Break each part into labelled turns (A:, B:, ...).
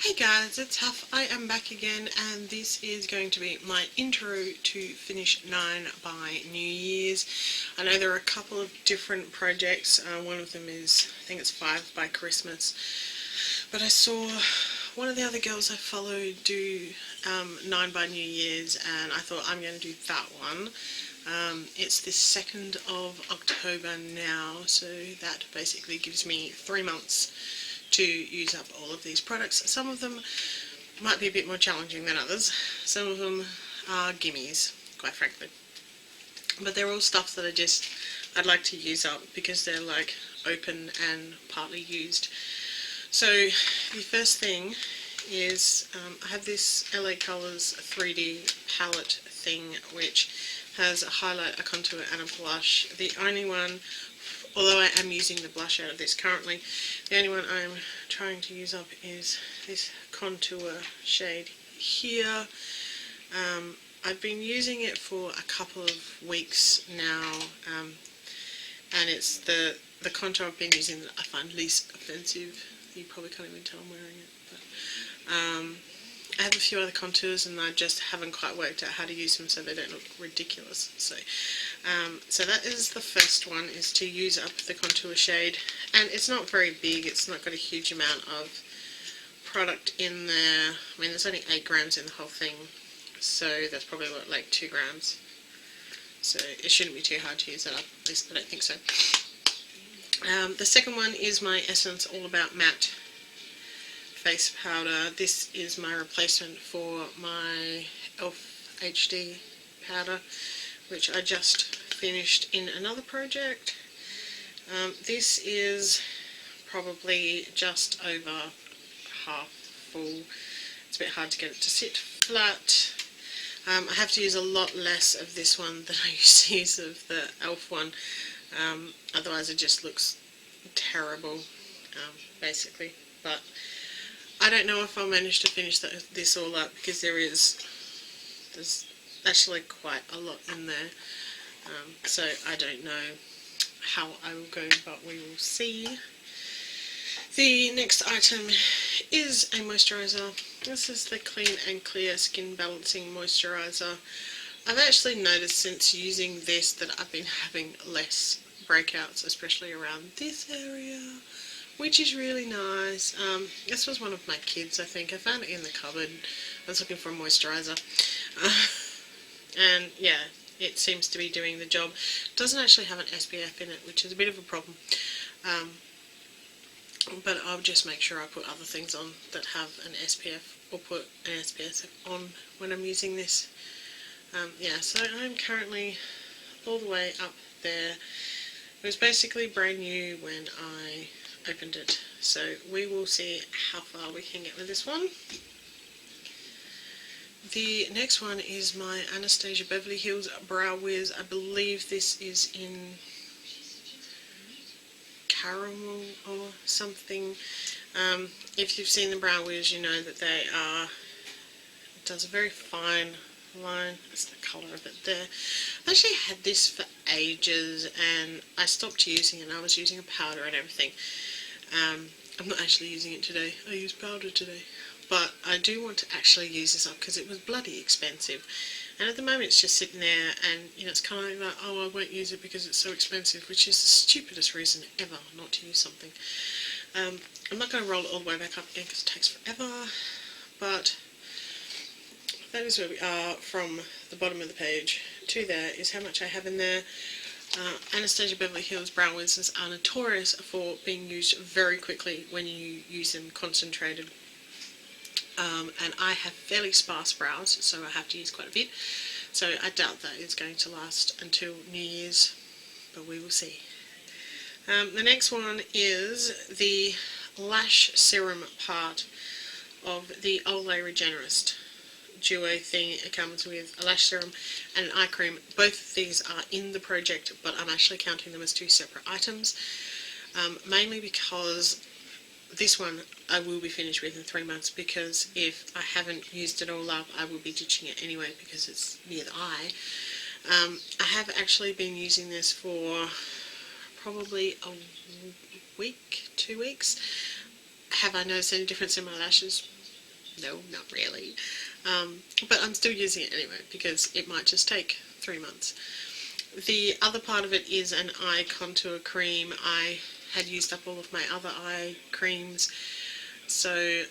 A: Hey guys, it's Huff. I am back again, and this is going to be my intro to Finish 9 by New Year's. I know there are a couple of different projects. One of them is, I think it's 5 by Christmas. But I saw one of the other girls I follow do 9 by New Year's, and I thought I'm going to do that one. It's the 2nd of October now, so that basically gives me 3 months to use up all of these products. Some of them might be a bit more challenging than others. Some of them are gimmies, quite frankly. But they're all stuff that I'd like to use up because they're like open and partly used. So the first thing is I have this LA Colors 3D palette thing, which has a highlight, a contour and a blush. The only one, although I am using the blush out of this currently, the only one I'm trying to use up is this contour shade here. I've been using it for a couple of weeks now, and it's the contour I've been using that I find least offensive. You probably can't even tell I'm wearing it, but I have a few other contours and I just haven't quite worked out how to use them so they don't look ridiculous. So that is the first one, is to use up the contour shade. And it's not very big, it's not got a huge amount of product in there. I mean, there's only 8 grams in the whole thing, so that's probably what, like 2 grams. So it shouldn't be too hard to use that up, at least I don't think so. The second one is my Essence All About Matte face powder. This is my replacement for my e.l.f. HD powder, which I just finished in another project. This is probably just over half full. It's a bit hard to get it to sit flat. I have to use a lot less of this one than I used to use of the e.l.f. one. Otherwise it just looks terrible, basically. But I don't know if I'll manage to finish this all up, because there's actually quite a lot in there. So I don't know how I will go, but we will see. The next item is a moisturiser. This is the Clean and Clear Skin Balancing Moisturiser. I've actually noticed since using this that I've been having less breakouts, especially around this area, which is really nice. This was one of my kids, I think. I found it in the cupboard. I was looking for a moisturiser. And yeah, it seems to be doing the job. It doesn't actually have an SPF in it, which is a bit of a problem. But I'll just make sure I put other things on that have an SPF, or put an SPF on when I'm using this. Yeah, so I'm currently all the way up there. It was basically brand new when I opened it, so we will see how far we can get with this one. The next one is my Anastasia Beverly Hills Brow Wiz. I believe this is in caramel or something. If you've seen the Brow Wiz, you know that it does a very fine line. That's the colour of it there. I actually had this for ages and I stopped using it. I was using a powder and everything. I'm not actually using it today. I used powder today. But I do want to actually use this up because it was bloody expensive. And at the moment it's just sitting there, and you know, it's kind of like, oh, I won't use it because it's so expensive, which is the stupidest reason ever not to use something. I'm not going to roll it all the way back up again because it takes forever. But that is where we are from the bottom of the page to there, is how much I have in there. Anastasia Beverly Hills Brow Wiz are notorious for being used very quickly when you use them concentrated. And I have fairly sparse brows, so I have to use quite a bit. So I doubt that it's going to last until New Year's, but we will see. The next one is the lash serum part of the Olay Regenerist duo thing. It comes with a lash serum and an eye cream. Both of these are in the project, but I'm actually counting them as 2 separate items, mainly because this one I will be finished with in 3 months, because if I haven't used it all up I will be ditching it anyway because it's near the eye. I have actually been using this for probably a week, 2 weeks. Have I noticed any difference in my lashes? No, not really. But I'm still using it anyway because it might just take 3 months. The other part of it is an eye contour cream. I had used up all of my other eye creams, so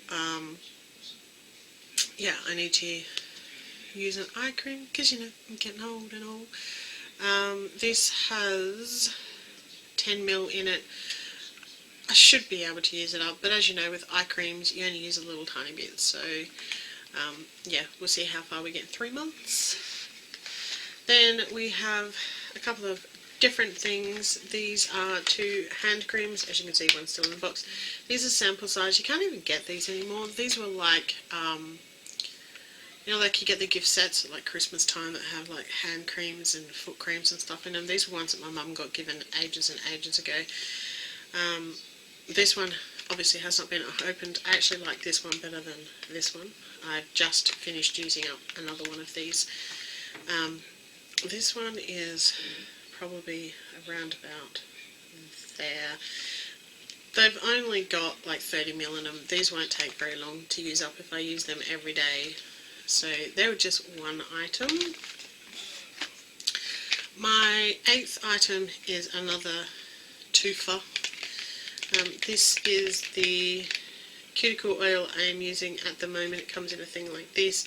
A: yeah, I need to use an eye cream because, you know, I'm getting old and all. This has 10ml in it. I should be able to use it up, but as you know, with eye creams you only use a little tiny bit, so yeah, we'll see how far we get in 3 months. Then we have a couple of different things. These are 2 hand creams. As you can see, one's still in the box. These are sample size. You can't even get these anymore. These were like, you know, like you get the gift sets at like Christmas time that have like hand creams and foot creams and stuff in them. These were ones that my mum got given ages and ages ago. This one obviously has not been opened. I actually like this one better than this one. I've just finished using up another one of these. This one is probably around about there. They've only got like 30ml in them. These won't take very long to use up if I use them every day. So they were just one item. My 8th item is another twofer. This is the cuticle oil I am using at the moment. It comes in a thing like this.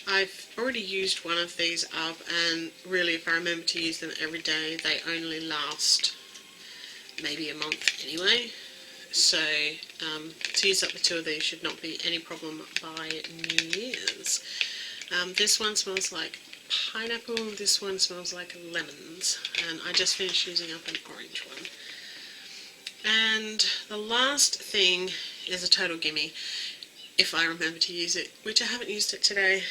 A: I've already used one of these up, and really if I remember to use them every day, they only last maybe a month anyway. So to use up the 2 of these should not be any problem by New Year's. This one smells like pineapple, this one smells like lemons, and I just finished using up an orange one. And the last thing is a total gimme, if I remember to use it, which I haven't used it today.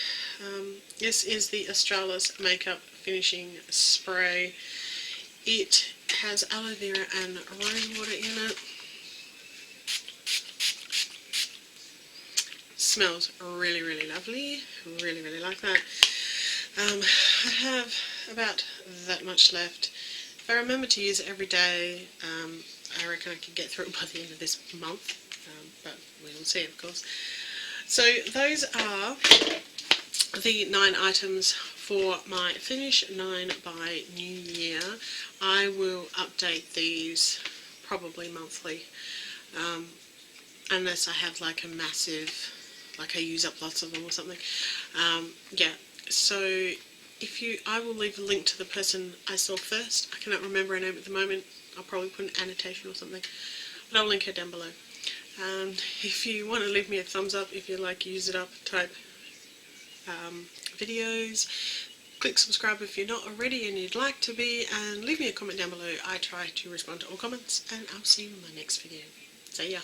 A: This is the Australis Makeup Finishing Spray. It has aloe vera and rose water in it. Smells really, really lovely. Really, really like that. I have about that much left. If I remember to use it every day, I reckon I could get through it by the end of this month, but we will see, of course. So those are the 9 items for my Finish 9 by New Year. I will update these probably monthly, unless I have like a massive, like I use up lots of them or something. Yeah, so I will leave a link to the person I saw first. I cannot remember her name at the moment. I'll probably put an annotation or something, but I'll link her down below. If you want to leave me a thumbs up if you like use it up type videos, click subscribe if you're not already and you'd like to be, and leave me a comment down below. I try to respond to all comments, and I'll see you in my next video. See ya.